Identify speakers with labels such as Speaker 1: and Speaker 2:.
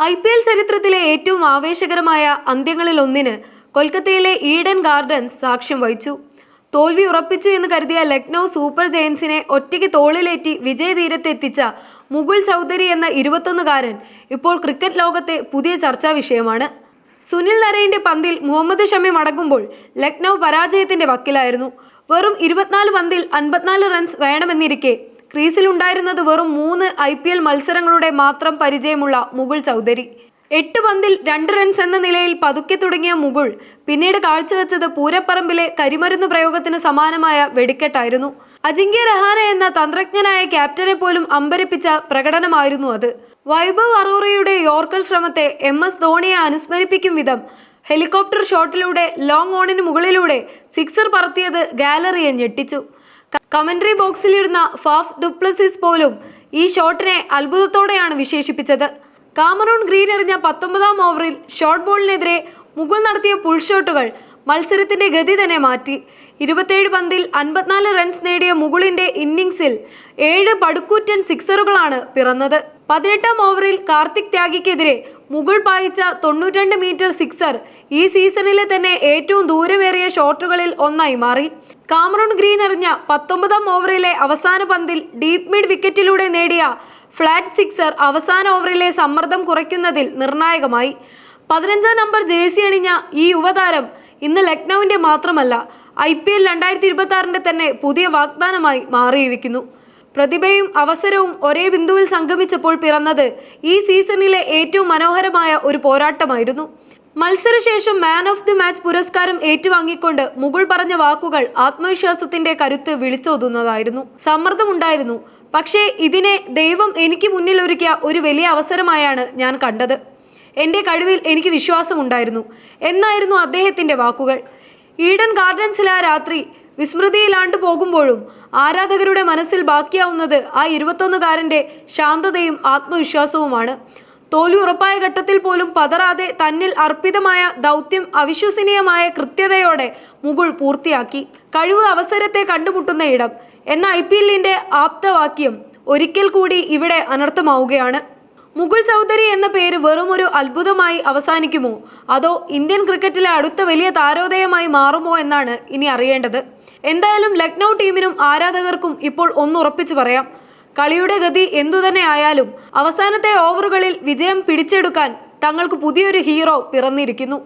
Speaker 1: IPL ചരിത്രത്തിലെ ഏറ്റവും ആവേശകരമായ അന്ത്യങ്ങളിൽ ഒന്നിന് കൊൽക്കത്തയിലെ ഈഡൻ ഗാർഡൻസ് സാക്ഷ്യം വഹിച്ചു. തോൽവി ഉറപ്പിച്ചു എന്ന് കരുതിയ ലക്നൗ സൂപ്പർ ജയൻസിനെ ഒറ്റയ്ക്ക് തോളിലേറ്റി വിജയതീരത്തെത്തിച്ച മുകുൾ ചൗധരി എന്ന 21-കാരൻ ഇപ്പോൾ ക്രിക്കറ്റ് ലോകത്തെ പുതിയ ചർച്ചാ വിഷയമാണ്. സുനിൽ നരൈന്റെ പന്തിൽ മുഹമ്മദ് ഷമി മടങ്ങുമ്പോൾ ലക്നൗ പരാജയത്തിന്റെ വക്കിലായിരുന്നു. വെറും 24 പന്തിൽ 54 റൺസ് വേണമെന്നിരിക്കെ ക്രീസിലുണ്ടായിരുന്നത് വെറും 3 IPL മത്സരങ്ങളുടെ മാത്രം പരിചയമുള്ള മുകുൾ ചൗധരി. 8 പന്തിൽ 2 റൺസ് എന്ന നിലയിൽ പതുക്കെ തുടങ്ങിയ മുകുൾ പിന്നീട് കാഴ്ചവെച്ചത് പൂരപ്പറമ്പിലെ കരിമരുന്ന് പ്രയോഗത്തിന് സമാനമായ വെടിക്കെട്ടായിരുന്നു. അജിങ്ക്യ രഹാന എന്ന തന്ത്രജ്ഞനായ ക്യാപ്റ്റനെ പോലും അമ്പരപ്പിച്ച പ്രകടനമായിരുന്നു അത്. വൈഭവ് അറോറയുടെ യോർക്കർ ശ്രമത്തെ MS ധോണിയെ അനുസ്മരിപ്പിക്കും വിധം ഹെലികോപ്റ്റർ ഷോട്ടിലൂടെ ലോങ് ഓണിന് മുകളിലൂടെ സിക്സർ പറത്തിയത് ഗാലറിയെ ഞെട്ടിച്ചു. കമന്ററി ബോക്സിലിരുന്ന ഫാഫ് ഡുപ്ലസിസ് പോലും ഈ ഷോട്ടിനെ അത്ഭുതത്തോടെയാണ് വിശേഷിപ്പിച്ചത്. കാമറൂൺ ഗ്രീൻ എറിഞ്ഞ 19-ാം ഓവറിൽ ഷോർട്ട് ബോളിനെതിരെ മുകുൾ നടത്തിയ പുൾ ഷോട്ടുകൾ മത്സരത്തിന്റെ ഗതി തന്നെ മാറ്റി. 27 പന്തിൽ 54 റൺസ് നേടിയ മുകുളിന്റെ ഇന്നിംഗ്സിൽ 7 പടുക്കൂറ്റൻ സിക്സറുകളാണ് പിറന്നത്. 18-ാം ഓവറിൽ കാർത്തിക് ത്യാഗിക്കെതിരെ മുകുൾ പായിച്ച 92 മീറ്റർ സിക്സർ ഈ സീസണിലെ തന്നെ ഏറ്റവും ദൂരമേറിയ ഷോട്ടുകളിൽ ഒന്നായി മാറി. കാമറൂൺ ഗ്രീൻ എറിഞ്ഞ 19-ാം ഓവറിലെ അവസാന പന്തിൽ ഡീപ് മിഡ് വിക്കറ്റിലൂടെ നേടിയ ഫ്ലാറ്റ് സിക്സർ അവസാന ഓവറിലെ സമ്മർദ്ദം കുറയ്ക്കുന്നതിൽ നിർണായകമായി. 15-ാം നമ്പർ ജേഴ്സി അണിഞ്ഞ ഈ യുവതാരം ഇന്ന് ലക്നൌവിന്റെ മാത്രമല്ല IPL 2026 തന്നെ പുതിയ വാഗ്ദാനമായി മാറിയിരിക്കുന്നു. പ്രതിഭയും അവസരവും ഒരേ ബിന്ദുവിൽ സംഗമിച്ചപ്പോൾ പിറന്നത് ഈ സീസണിലെ ഏറ്റവും മനോഹരമായ ഒരു പോരാട്ടമായിരുന്നു. മത്സരശേഷം മാൻ ഓഫ് ദി മാച്ച് പുരസ്കാരം ഏറ്റുവാങ്ങിക്കൊണ്ട് മുകുൾ പറഞ്ഞ വാക്കുകൾ ആത്മവിശ്വാസത്തിന്റെ കരുത്ത് വിളിച്ചോതുന്നതായിരുന്നു. സമ്മർദ്ദമുണ്ടായിരുന്നു, പക്ഷേ ഇതിനെ ദൈവം എനിക്ക് മുന്നിൽ ഒരുക്കിയ ഒരു വലിയ അവസരമായാണ് ഞാൻ കണ്ടത്. എൻ്റെ കഴിവിൽ എനിക്ക് വിശ്വാസമുണ്ടായിരുന്നു എന്നായിരുന്നു അദ്ദേഹത്തിന്റെ വാക്കുകൾ. ഈഡൻ ഗാർഡൻസിലെ ആ രാത്രി വിസ്മൃതിയിലാണ്ടു പോകുമ്പോഴും ആരാധകരുടെ മനസ്സിൽ ബാക്കിയാവുന്നത് ആ 21-കാരൻ്റെ ശാന്തതയും ആത്മവിശ്വാസവുമാണ്. തോൽവി ഉറപ്പായ ഘട്ടത്തിൽ പോലും പതറാതെ തന്നിൽ അർപ്പിതമായ ദൗത്യം അവിശ്വസനീയമായ കൃത്യതയോടെ മുകുൾ പൂർത്തിയാക്കി. കഴിവ് അവസരത്തെ കണ്ടുമുട്ടുന്ന ഇടം എന്ന IPLന്റെ ആപ്തവാക്യം ഒരിക്കൽ കൂടി ഇവിടെ അനർത്ഥമാവുകയാണ്. മുകുൾ ചൗധരി എന്ന പേര് വെറും ഒരു അത്ഭുതമായി അവസാനിക്കുമോ അതോ ഇന്ത്യൻ ക്രിക്കറ്റിലെ അടുത്ത വലിയ താരോദയമായി മാറുമോ എന്നാണ് ഇനി അറിയേണ്ടത്. എന്തായാലും ലക്നൗ ടീമിനും ആരാധകർക്കും ഇപ്പോൾ ഒന്നുറപ്പിച്ചു പറയാം, കളിയുടെ ഗതി എന്തുതന്നെ ആയാലും അവസാനത്തെ ഓവറുകളിൽ വിജയം പിടിച്ചെടുക്കാൻ തങ്ങൾക്ക് പുതിയൊരു ഹീറോ പിറന്നിരിക്കുന്നു.